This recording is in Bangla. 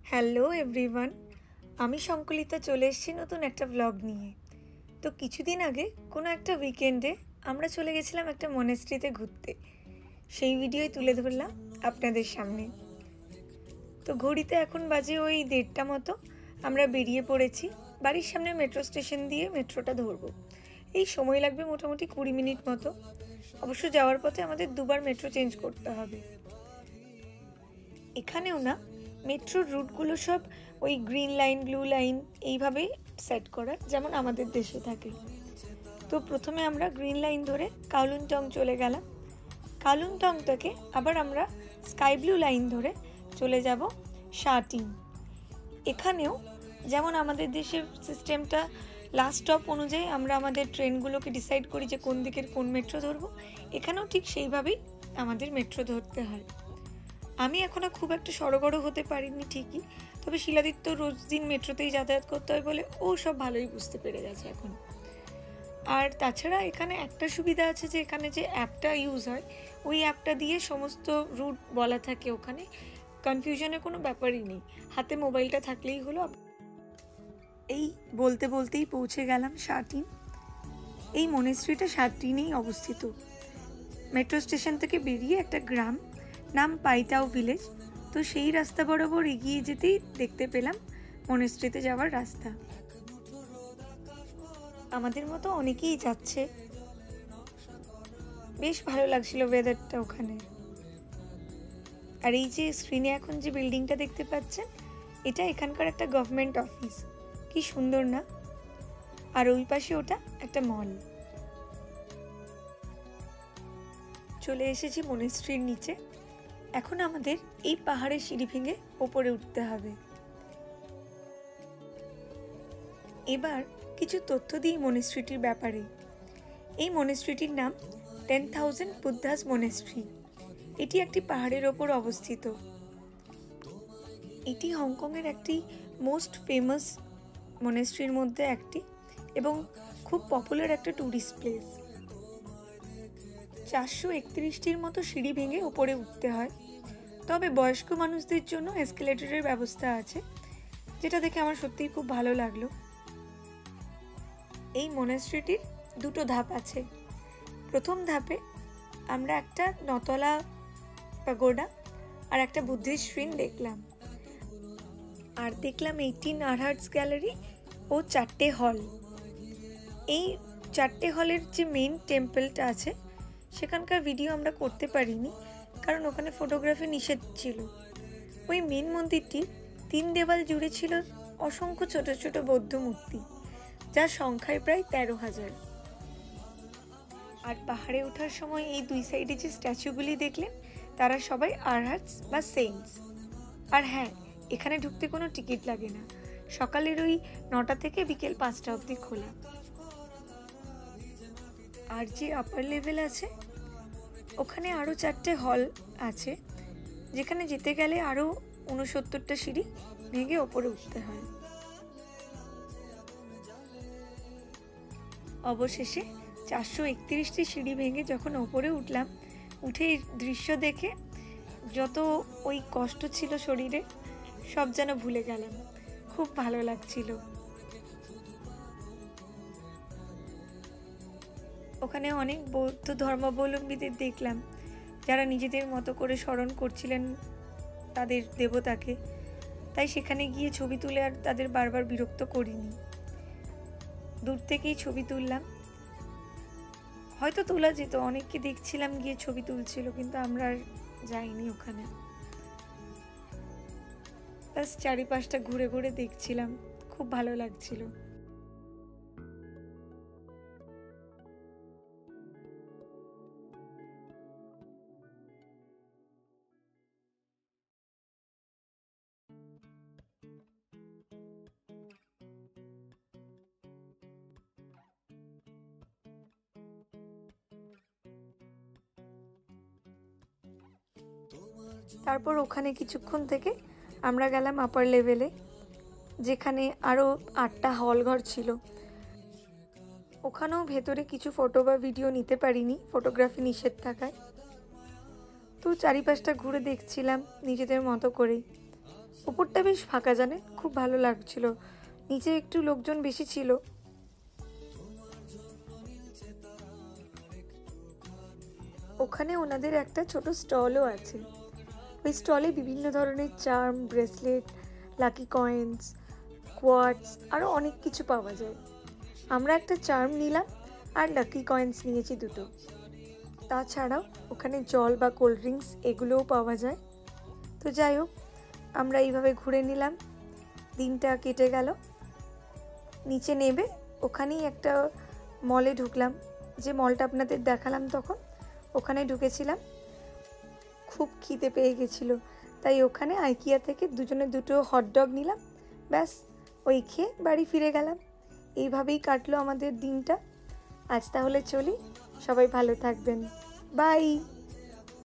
হ্যালো এভরিওয়ান, আমি সংকলিতা চলে এসেছি নতুন একটা ব্লগ নিয়ে। তো কিছুদিন আগে কোনো একটা উইকেন্ডে আমরা চলে গেছিলাম একটা মনেস্ট্রিতে ঘুরতে। সেই ভিডিওই তুলে ধরলাম আপনাদের সামনে। তো ঘড়িতে এখন বাজে ওই 1:30টা মতো। আমরা বেরিয়ে পড়েছি। বাড়ির সামনে মেট্রো স্টেশন দিয়ে মেট্রোটা ধরবো। এই সময় লাগবে মোটামুটি 20 মিনিট মতো। অবশ্য যাওয়ার পথে আমাদের দুবার মেট্রো চেঞ্জ করতে হবে। এখানেও না মেট্রোর রুটগুলো সব ওই গ্রিন লাইন, ব্লু লাইন এইভাবেই সেট করা, যেমন আমাদের দেশে থাকে। তো প্রথমে আমরা গ্রিন লাইন ধরে কাওলুনটং চলে গেলাম। কাওলুনটং থেকে আবার আমরা স্কাই ব্লু লাইন ধরে চলে যাব শাটিং। এখানেও যেমন আমাদের দেশের সিস্টেমটা লাস্ট স্টপ অনুযায়ী আমরা আমাদের ট্রেনগুলোকে ডিসাইড করি যে কোন দিকের কোন মেট্রো ধরবো, এখানেও ঠিক সেইভাবেই আমাদের মেট্রো ধরতে হয়। আমি এখনও খুব একটা সড়গড় হতে পারিনি ঠিকই, তবে শিলাদিত্য রোজ দিন মেট্রোতেই যাতায়াত করতে হয় বলে ও সব ভালোই বুঝতে পেরে গেছে এখন। আর তাছাড়া এখানে একটা সুবিধা আছে যে এখানে যে অ্যাপটা ইউজ হয় ওই অ্যাপটা দিয়ে সমস্ত রুট বলা থাকে, ওখানে কনফিউশনের কোনো ব্যাপারই নেই, হাতে মোবাইলটা থাকলেই হলো। এই বলতে বলতেই পৌঁছে গেলাম শাটিন। এই মনেস্ট্রিটা শাটিনেই অবস্থিত। মেট্রো স্টেশন থেকে বেরিয়ে একটা গ্রাম, নাম পাইতাও ভিলেজ। তো সেই রাস্তা বরাবর এগিয়ে যেতেই দেখতে পেলাম মনেস্ট্রিতে যাওয়ার রাস্তা। আমাদের মতো অনেকেই যাচ্ছে, বেশ ভালো লাগছিল ওয়েদারটা ওখানে। আর এই যে স্ক্রিনে এখন যে বিল্ডিংটা দেখতে পাচ্ছেন, এটা এখানকার একটা গভর্নমেন্ট অফিস। কি সুন্দর না? আর ওই পাশে ওটা একটা মল। চলে এসেছি মনেস্ট্রির নিচে। এখন আমাদের এই পাহাড়ের সিঁড়ি ভেঙে ওপরে উঠতে হবে। এবার কিছু তথ্য দিই মনেস্ট্রিটির ব্যাপারে। এই মনেস্ট্রিটির নাম 10,000 বুদ্ধাস মনেস্ট্রি। এটি একটি পাহাড়ের ওপর অবস্থিত। এটি হংকংয়ের একটি মোস্ট ফেমাস মনেস্ট্রির মধ্যে একটি এবং খুব পপুলার একটা ট্যুরিস্ট প্লেস। 431টির মতো সিঁড়ি ভেঙে ওপরে উঠতে হয়, তবে বয়স্ক মানুষদের জন্য এসকেলেটরের ব্যবস্থা আছে, যেটা দেখে আমার সত্যিই খুব ভালো লাগলো। এই মনেস্ট্রিটির দুটো ধাপ আছে। প্রথম ধাপে আমরা একটা নতলা প্যাগোডা আর একটা বুদ্ধিস্ট শ্রীন দেখলাম, আর দেখলাম 18 আরহাটস গ্যালারি ও 4টে হল। এই 4টে হলের যে মেইন টেম্পলটা আছে সেখানকার ভিডিও আমরা করতে পারিনি, কারণ ওখানে ফটোগ্রাফি নিষেধ ছিল। ওই মেন মন্দিরটি 3 দেওয়াল জুড়ে ছিল অসংখ্য ছোট ছোট বৌদ্ধ মূর্তি, যার সংখ্যায় প্রায় 13,000। আর পাহাড়ে ওঠার সময় এই দুই সাইডে যে স্ট্যাচুগুলি দেখলেন তারা সবাই আরহাটস বা সেইন্টস। আর হ্যাঁ, এখানে ঢুকতে কোনো টিকিট লাগে না। সকালের ওই 9টা থেকে বিকেল 5টা অবধি খোলা। আর যে আপার লেভেল আছে ওখানে আরও 4টে হল আছে, যেখানে যেতে গেলে আরও 69টা সিঁড়ি ভেঙে ওপরে উঠতে হয়। অবশেষে 431টি সিঁড়ি ভেঙে যখন ওপরে উঠলাম, উঠে দৃশ্য দেখে যত ওই কষ্ট ছিল শরীরে সব যেন ভুলে গেলাম। খুব ভালো লাগছিল। ওখানে অনেক বৌদ্ধ ধর্মাবলম্বীদের দেখলাম, যারা নিজেদের মতো করে স্মরণ করছিলেন তাদের দেবতাকে। তাই সেখানে গিয়ে ছবি তুলে আর তাদের বারবার বিরক্ত করিনি, দূর থেকেই ছবি তুললাম। হয়তো তোলা যেত, অনেককে দেখছিলাম গিয়ে ছবি তুলছিল, কিন্তু আমরা আর যাইনি ওখানে। বাস চারিপাশটা ঘুরে ঘুরে দেখছিলাম, খুব ভালো লাগছিল। তারপর ওখানে কিছুক্ষণ থেকে আমরা গেলাম আপার লেভেলে, যেখানে আরও 8টা হল ঘর ছিল। ওখানেও ভেতরে কিছু ফটো বা ভিডিও নিতে পারিনি, ফটোগ্রাফি নিষেধ থাকায়। তো চারিপাশটা ঘুরে দেখছিলাম নিজেদের মতো করেই। উপরটা বেশ ফাঁকা, জানেন, খুব ভালো লাগছিল। নিচে একটু লোকজন বেশি ছিল। ওখানে ওনাদের একটা ছোট স্টলও আছে। ওই স্টলে বিভিন্ন ধরনের charm, bracelet, lucky coins, quartz আরও অনেক কিছু পাওয়া যায়। আমরা একটা চার্ম নিলাম আর লাকি কয়েন্স নিয়েছি দুটো। তাছাড়াও ওখানে জল বা কোল্ড ড্রিঙ্কস এগুলোও পাওয়া যায়। তো যাই হোক, আমরা এইভাবে ঘুরে নিলাম, দিনটা কেটে গেল। নিচে নেবে ওখানেই একটা মলে ঢুকলাম, যে মলটা আপনাদের দেখালাম তখন, ওখানে ঢুকেছিলাম। খুব খিদে পেয়ে গেছিলো, তাই ওখানে আইকিয়া থেকে দুজনে দুটো হটডগ নিলাম। ব্যাস, ওই খেয়ে বাড়ি ফিরে গেলাম। এইভাবেই কাটলো আমাদের দিনটা। আজ তাহলে চলি, সবাই ভালো থাকবেন, বাই।